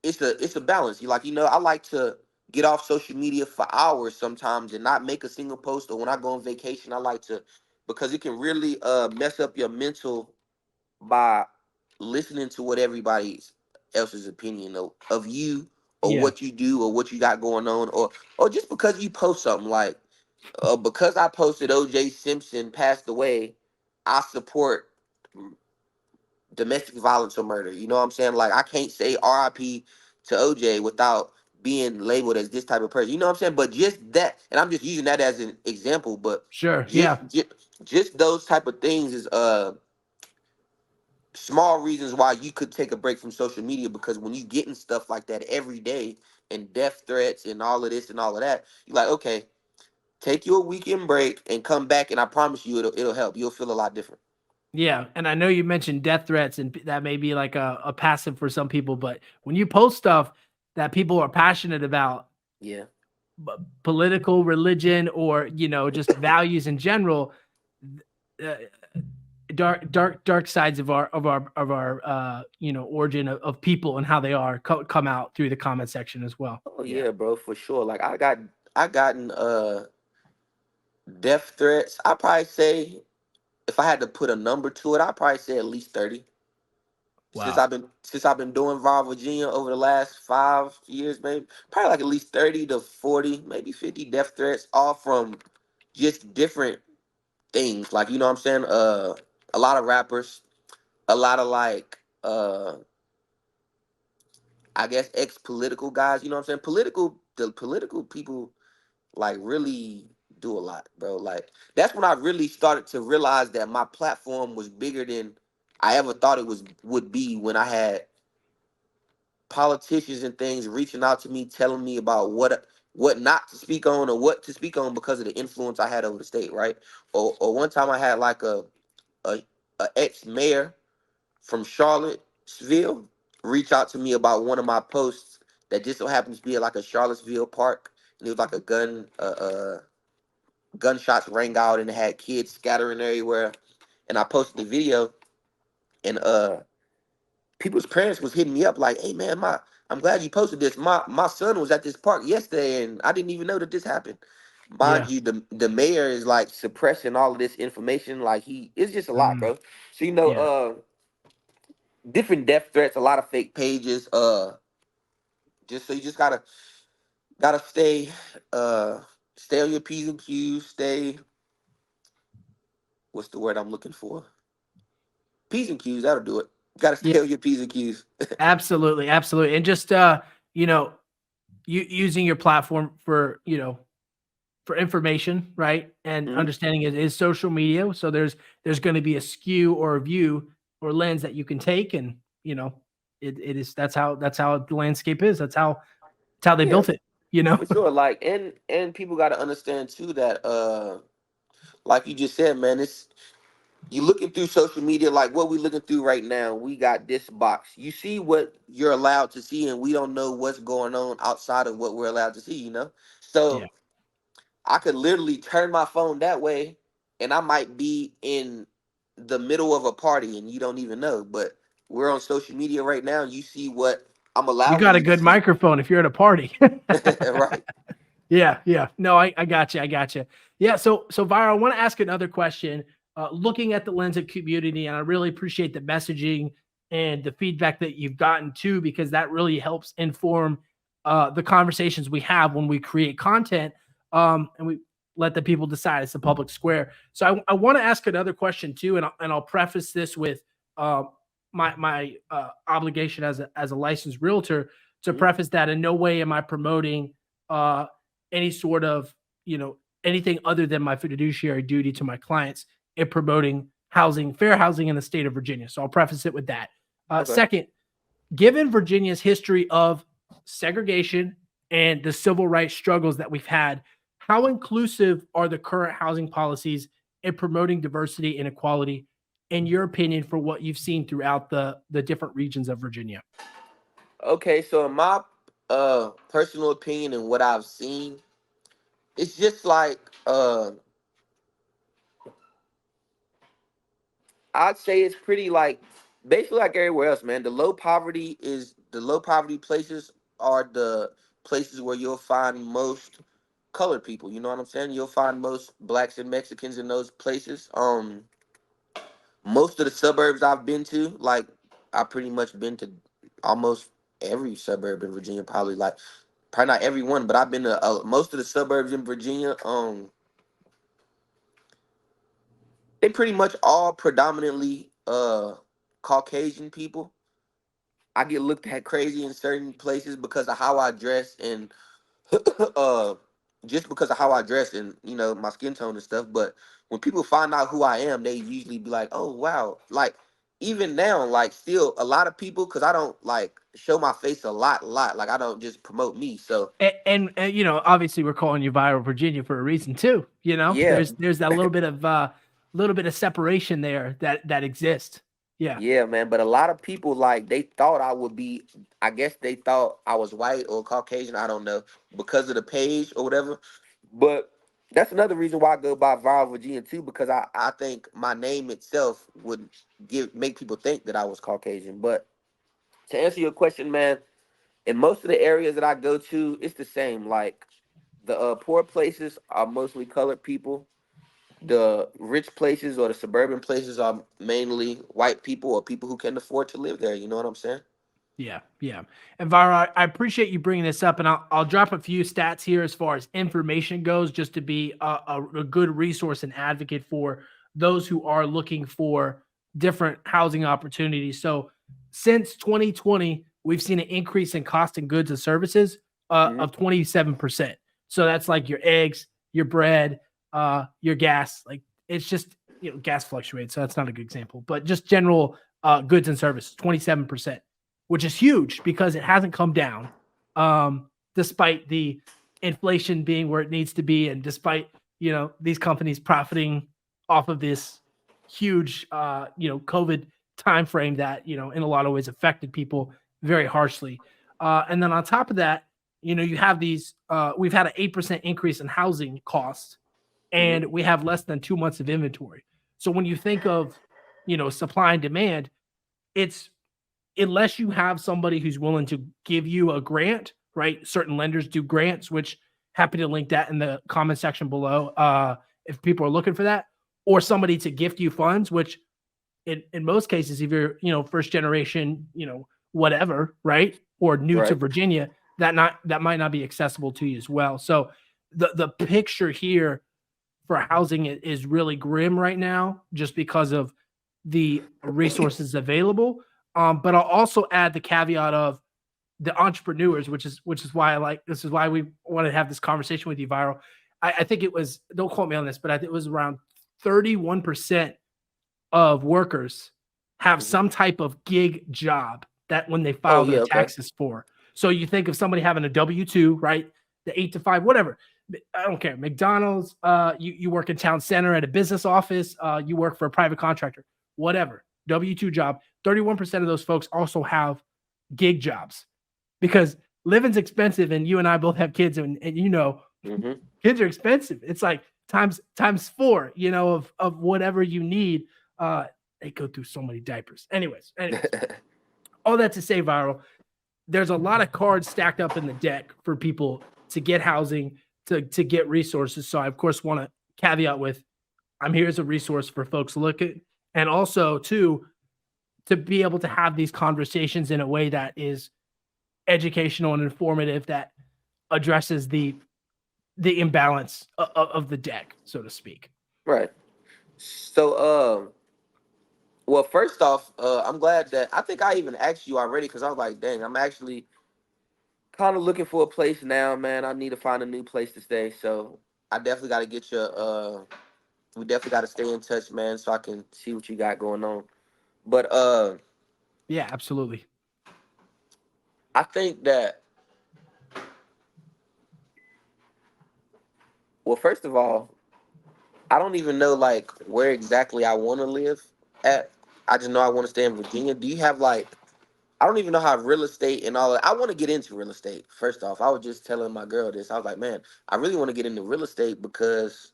it's a balance. You like, I like to get off social media for hours sometimes and not make a single post. Or when I go on vacation, I like to, because it can really mess up your mental by listening to what everybody else's opinion of you, or Yeah. what you do, or what you got going on, or just because you post something like, because I posted OJ Simpson passed away, I support domestic violence or murder. You know what I'm saying? Like, I can't say RIP to OJ without being labeled as this type of person. You know what I'm saying? But just that, and I'm just using that as an example, but Sure. just Yeah. just, just those type of things is small reasons why you could take a break from social media, because when you getting stuff like that every day, and death threats and all of this and all of that, you're like, okay, take your weekend break and come back, and I promise you it'll help. You'll feel a lot different. Yeah, and I know you mentioned death threats, and that may be like a passive for some people, but when you post stuff that people are passionate about, Yeah. political, religion, or just values in general, uh, dark sides of our origin of people and how they are come out through the comment section as well. Oh Yeah. yeah, bro, for sure. Like, I gotten death threats. I probably say, if I had to put a number to it, I'd probably say at least 30. Since Wow. I've been doing ViralVirginia over the last 5 years, maybe probably like at least 30 to 40, maybe 50 death threats, all from just different things. Like, you know what I'm saying? A lot of rappers, a lot of like I guess ex-political guys, you know what I'm saying? The political people like really do a lot, bro. Like, that's when I really started to realize that my platform was bigger than I ever thought it would be, when I had politicians and things reaching out to me, telling me about what not to speak on, or what to speak on, because of the influence I had over the state, right? Or one time I had like a, a ex-mayor from Charlottesville reach out to me about one of my posts that just so happens to be at like a Charlottesville park, and it was like a gunshots rang out, and it had kids scattering everywhere, and I posted the video, and people's parents was hitting me up like, "Hey man, I'm glad you posted this. My son was at this park yesterday, and I didn't even know that this happened." Mind Yeah. you, the mayor is like suppressing all of this information. Like, it's just a lot, Mm, bro. So, yeah. different death threats, a lot of fake pages. Just so you just gotta stay on your P's and Q's. Stay, what's the word I'm looking for? P's and Q's, that'll do it. Gotta Yeah. stay on your P's and Q's. Absolutely. Absolutely. And just you know, using your platform for for information, right? And Mhm. understanding it is social media. So there's going to be a skew or a view or lens that you can take, and it is that's how the landscape is. That's how they Yeah, built it. You know. for sure. Like, and people gotta understand too that like you just said, man, it's you looking through social media, like what we looking through right now. We got this box. You see what you're allowed to see, and we don't know what's going on outside of what we're allowed to see. Yeah. So I could literally turn my phone that way, and I might be in the middle of a party, and you don't even know. But we're on social media right now, and you see what I'm You allowing got a you to good see. microphone if you're at a party. Right? Yeah, yeah. No, I got you. I got you. Yeah. So Vira, I want to ask another question. Looking at the lens of community, and I really appreciate the messaging and the feedback that you've gotten too, because that really helps inform the conversations we have when we create content, and we let the people decide. It's a public square. So I want to ask another question too, and I'll preface this with uh, my obligation as a licensed realtor to Mhm. preface that in no way am I promoting any sort of, anything other than my fiduciary duty to my clients in promoting housing, fair housing in the state of Virginia. So I'll preface it with that. Okay. Second, given Virginia's history of segregation and the civil rights struggles that we've had, how inclusive are the current housing policies in promoting diversity and equality, in your opinion, for what you've seen throughout the different regions of Virginia? Okay, so in my personal opinion and what I've seen, it's just like I'd say it's pretty like basically like everywhere else, man. The low poverty places are the places where you'll find most colored people. You know what I'm saying? You'll find most blacks and Mexicans in those places. Most of the suburbs I've been to, like I pretty much been to almost every suburb in Virginia, probably not every one, but I've been to most of the suburbs in Virginia. They pretty much all predominantly Caucasian people. I get looked at crazy in certain places because of how I dress and uh just because of how I dress and my skin tone and stuff. But when people find out who I am, they usually be like, "Oh wow!" Like even now, like still a lot of people, because I don't like show my face a lot. Like I don't just promote me. So And obviously we're calling you Viral Virginia for a reason too. yeah, There's that little bit of separation there that exists. Yeah. yeah, man. But a lot of people like they thought I would be. I guess they thought I was white or Caucasian. I don't know because of the page or whatever. But that's another reason why I go by Viral Virginia too, because I think my name itself would make people think that I was Caucasian. But to answer your question, man, in most of the areas that I go to, it's the same. Like the poor places are mostly colored people. The rich places or the suburban places are mainly white people or people who can afford to live there. You know what I'm saying? Yeah, yeah. And Vara, I appreciate you bringing this up, and I'll drop a few stats here as far as information goes, just to be a good resource and advocate for those who are looking for different housing opportunities. So, since 2020, we've seen an increase in cost and goods and services Hmm. of 27%. So that's like your eggs, your bread, your gas. Like it's just gas fluctuates, so that's not a good example, but just general goods and services, 27%, which is huge because it hasn't come down, despite the inflation being where it needs to be, and despite these companies profiting off of this huge COVID timeframe that in a lot of ways affected people very harshly. And then on top of that, you have these. We've had an 8% increase in housing costs, Hmm. and we have less than 2 months of inventory. So when you think of supply and demand, it's unless you have somebody who's willing to give you a grant, right? Certain lenders do grants, which happy to link that in the comment section below if people are looking for that, or somebody to gift you funds, which in most cases, if you're first generation, whatever, right, or new to Right. Virginia, that might not be accessible to you as well. So the picture here for housing is really grim right now, just because of the resources available. But I'll also add the caveat of the entrepreneurs, which is why this is why we want to have this conversation with you, Viral. I think it was, don't quote me on this, but I think it was around 31% of workers have Hmm. some type of gig job that when they Oh file their yeah. Okay. taxes for. So you think of somebody having a W-2, right? The 8 to 5, whatever. I don't care. McDonald's, you work in town center at a business office, you work for a private contractor, whatever. W-2 job. 31% of those folks also have gig jobs because living's expensive, and you and I both have kids, and Hmm. kids are expensive. It's like times four, of whatever you need. Uh, they go through so many diapers. Anyways, all that to say, Viral, there's a lot of cards stacked up in the deck for people to get housing, to get resources. So I of course want to caveat with I'm here as a resource for folks to look at, and also to be able to have these conversations in a way that is educational and informative, that addresses the imbalance of the deck, so to speak. Right. So well, first off, I'm glad that I think I even asked you already because I was like, dang, I'm actually kind of looking for a place now, man. I need to find a new place to stay. So I definitely got to get your. We definitely got to stay in touch, man, so I can see what you got going on. But Yeah, absolutely. I think that, well, first of all, I don't even know like where exactly I want to live at. I just know I want to stay in Virginia. Do you have like, I don't even know how real estate and all that. I want to get into real estate. First off, I was just telling my girl this. I was like, man, I really want to get into real estate because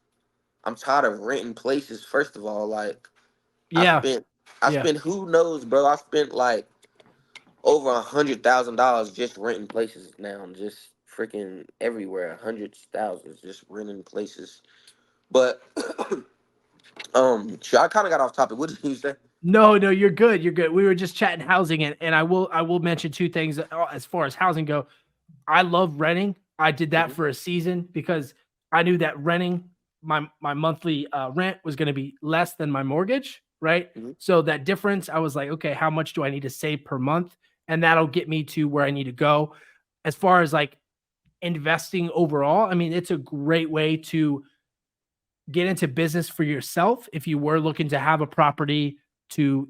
I'm tired of renting places. First of all, like I Yeah, spent, I yeah. spent who knows, bro. I spent like over $100,000 just renting places now, just freaking everywhere. Hundreds of thousands just renting places. But sure, I kind of got off topic. What did you say? No, no, you're good. You're good. We were just chatting housing, and I will mention two things as far as housing go. I love renting. I did that Hmm. for a season because I knew that renting my monthly rent was going to be less than my mortgage, right? Hmm. So that difference, I was like, okay, how much do I need to save per month? And that'll get me to where I need to go. As far as like investing overall, I mean, it's a great way to get into business for yourself if you were looking to have a property to,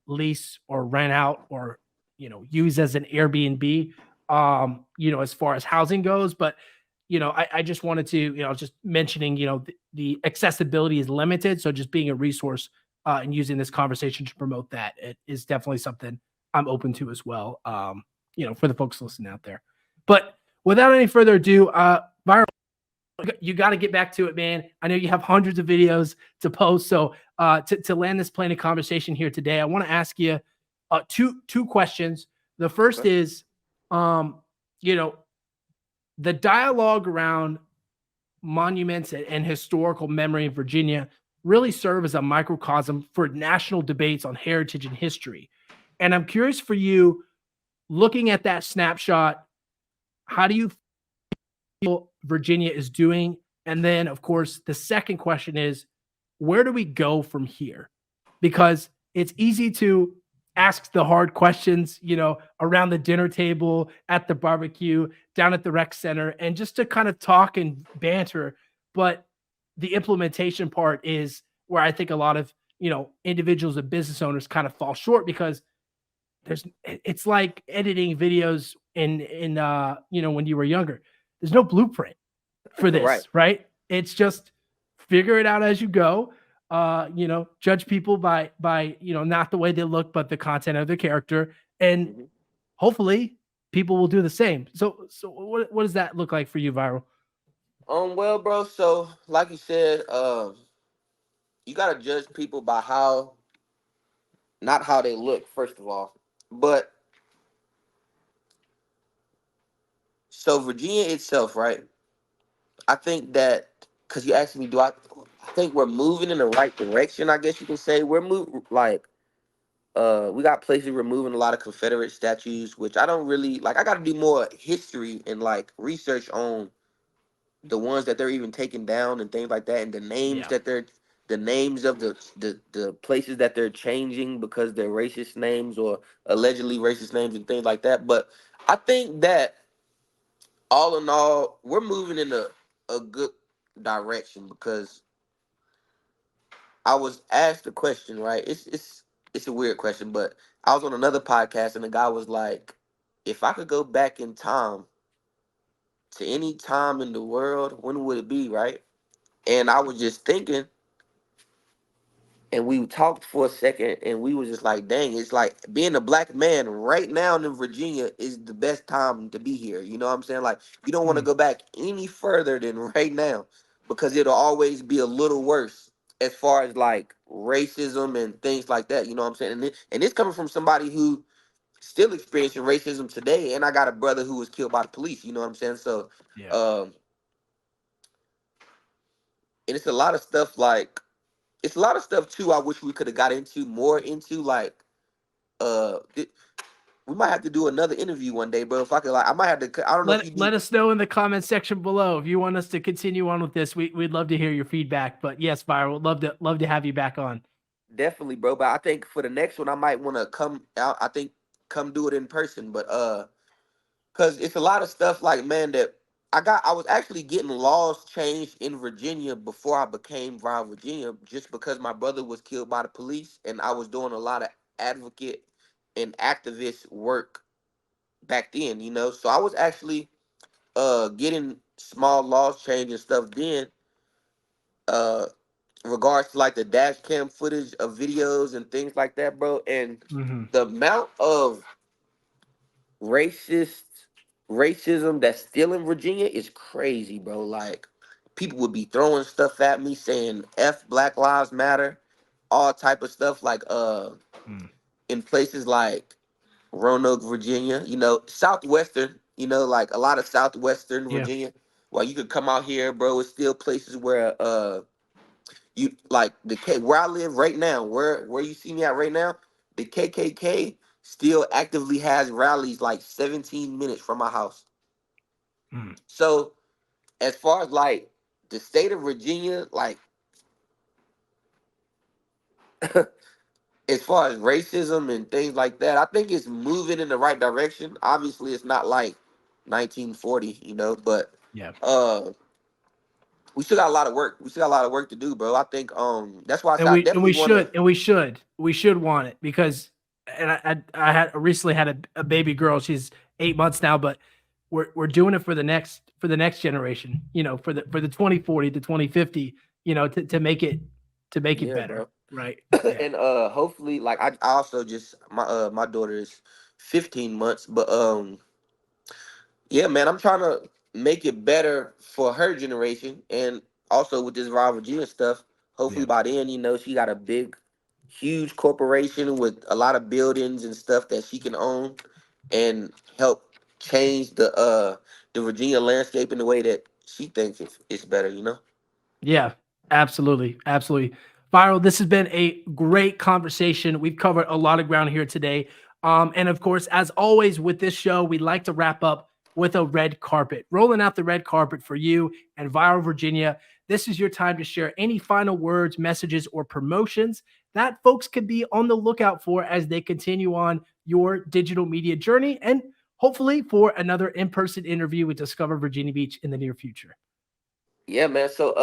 lease or rent out or, use as an Airbnb, as far as housing goes. But, I just wanted to, just mentioning, the accessibility is limited. So just being a resource and using this conversation to promote that, it is definitely something I'm open to as well, for the folks listening out there. But without any further ado, Viral, you got to get back to it, man. I know you have hundreds of videos to post. So to land this plane of conversation here today, I want to ask you two questions. The first Okay. is, you know, the dialogue around monuments and historical memory in Virginia really serve as a microcosm for national debates on heritage and history. And I'm curious for you, looking at that snapshot, how do you Virginia is doing? And then, of course, the second question is, where do we go from here? Because it's easy to ask the hard questions, around the dinner table, at the barbecue, down at the rec center, and just to kind of talk and banter. But the implementation part is where I think a lot of, individuals and business owners kind of fall short because it's like editing videos in when you were younger. There's no blueprint for Right. this, right? It's just figure it out as you go. Judge people by not the way they look, but the content of their character, and Hmm. hopefully people will do the same. So what does that look like for you, Viral? Well, bro. So, like you said, you gotta judge people by how, not how they look. First of all, but so Virginia itself, right? I think that because you asked me, do I think we're moving in the right direction? I guess you can say we're moving like we got places removing a lot of Confederate statues, which I don't really like. I got to do more history and like research on the ones that they're even taking down and things like that, and Yeah. the names of the places that they're changing because they're racist names or allegedly racist names and things like that. But I think that all in all, we're moving in a good direction because I was asked a question, right? It's a weird question, but I was on another podcast and the guy was like, if I could go back in time to any time in the world, when would it be, right? And I was just thinking, and we talked for a second, and we was just like, dang, it's like being a black man right now in Virginia is the best time to be here. You know what I'm saying? Like, you don't want to Mm, go back any further than right now because it'll always be a little worse as far as like racism and things like that. You know what I'm saying? And it's coming from somebody who still experiencing racism today, and I got a brother who was killed by the police. You know what I'm saying? So, yeah. um, and it's a lot of stuff like it's a lot of stuff too. I wish we could have got into more into like we might have to do another interview one day, bro. If I could, like, I might have to. I don't know if you Let do. us know in the comment section below if you want us to continue on with this. We'd love to hear your feedback. But yes, Viral, love to have you back on. Definitely, bro. But I think for the next one, I might want to come out. I think come do it in person. But Cause it's a lot of stuff like, man, that I was actually getting laws changed in Virginia before I became Viral Virginia, just because my brother was killed by the police, and I was doing a lot of advocate and activist work back then, you know. So I was actually getting small laws changed and stuff then, uh regards to like the dash cam footage of videos and things like that, bro. And Hmm. the amount of racist racism that's still in Virginia is crazy, bro. Like, people would be throwing stuff at me saying F Black Lives Matter, all type of stuff, like in places like Roanoke, Virginia, you know, southwestern, you know, like a lot of southwestern Yeah. Virginia. Well, you could come out here, bro. It's still places where you like where I live right now, where you see me at right now, the KKK still actively has rallies like 17 minutes from my house. Mm. So as far as like the state of Virginia, like as far as racism and things like that, I think it's moving in the right direction. Obviously, it's not like 1940, you know, but Yeah. uh we still got a lot of work. We still got a lot of work to do, bro. I think that's why I And said I we definitely want to. should want it because, and I had recently had a baby girl. She's 8 months now, but we're doing it for the next generation. You know, for the 2040 to 2050. You know, to make it Yeah, better. bro. Right. Yeah. And hopefully, like, I also just my daughter is 15 months, but yeah, man, I'm trying to make it better for her generation, and also with this Raw Virginia stuff. Hopefully Yeah. by then, you know, she got a big, huge corporation with a lot of buildings and stuff that she can own, and help change the Virginia landscape in the way that she thinks it's better. You know. Yeah, absolutely. Absolutely. Viral, this has been a great conversation. We've covered a lot of ground here today. And of course, as always with this show, we like to wrap up with a red carpet, rolling out the red carpet for you and Viral Virginia. This is your time to share any final words, messages, or promotions that folks can be on the lookout for as they continue on your digital media journey and hopefully for another in-person interview with Discover Virginia Beach in the near future. Yeah, man. So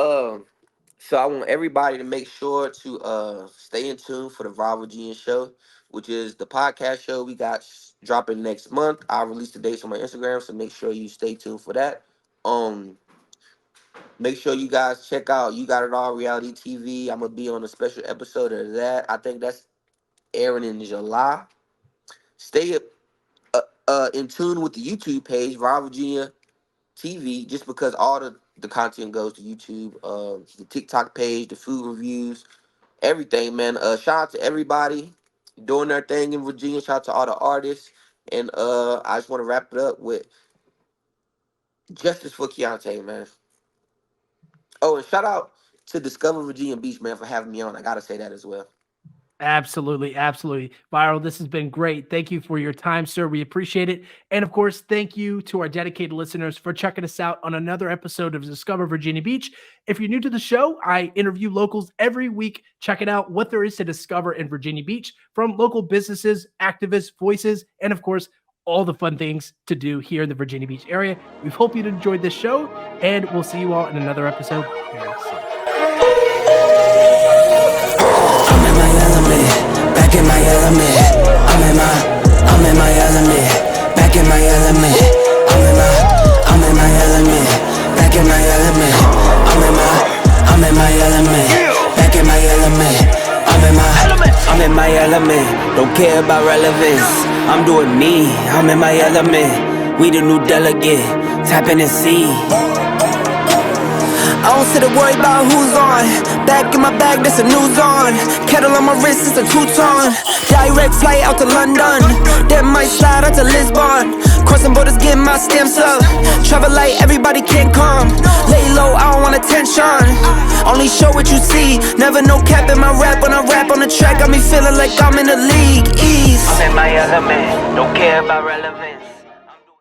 I want everybody to make sure to stay in tune for the Raw Virginia show, which is the podcast show we got dropping next month. I'll release the dates on my Instagram, so make sure you stay tuned for that. Um, Make sure you guys check out You Got It All Reality TV. I'm gonna be on a special episode of that. I think that's airing in July. Stay in tune with the YouTube page, Raw Virginia TV, just because all the content goes to YouTube. The TikTok page, the food reviews, everything, man. Shout out to everybody doing their thing in Virginia. Shout out to all the artists. And I just want to wrap it up with justice for Keontae, man. Oh, and shout out to Discover Virginia Beach, man, for having me on. I gotta say that as well. Absolutely. Absolutely. Viral, this has been great. Thank you for your time, sir. We appreciate it. And of course, thank you to our dedicated listeners for checking us out on another episode of Discover Virginia Beach. If you're new to the show, I interview locals every week, checking out what there is to discover in Virginia Beach from local businesses, activists, voices, and of course, all the fun things to do here in the Virginia Beach area. We hope you enjoyed this show, and we'll see you all in another episode very soon. I'm in my element, back in my element. I'm in my element, back in my element. I'm in my element, back in my element. I'm in my element, back in my element. I'm in my element, don't care about relevance. I'm doing me, I'm in my element. We the new delegate, tapping and see. I don't sit and worry about who's on. Back in my bag, that's a new zone. Kettle on my wrist, it's a two-tone. Direct flight out to London, then might slide out to Lisbon. Crossing borders, getting my stamps up. Travel light, everybody can't come. Lay low, I don't want attention. Only show what you see. Never no cap in my rap. When I rap on the track, got me feeling like I'm in the league. Ease. I'm in my element, don't care about relevance.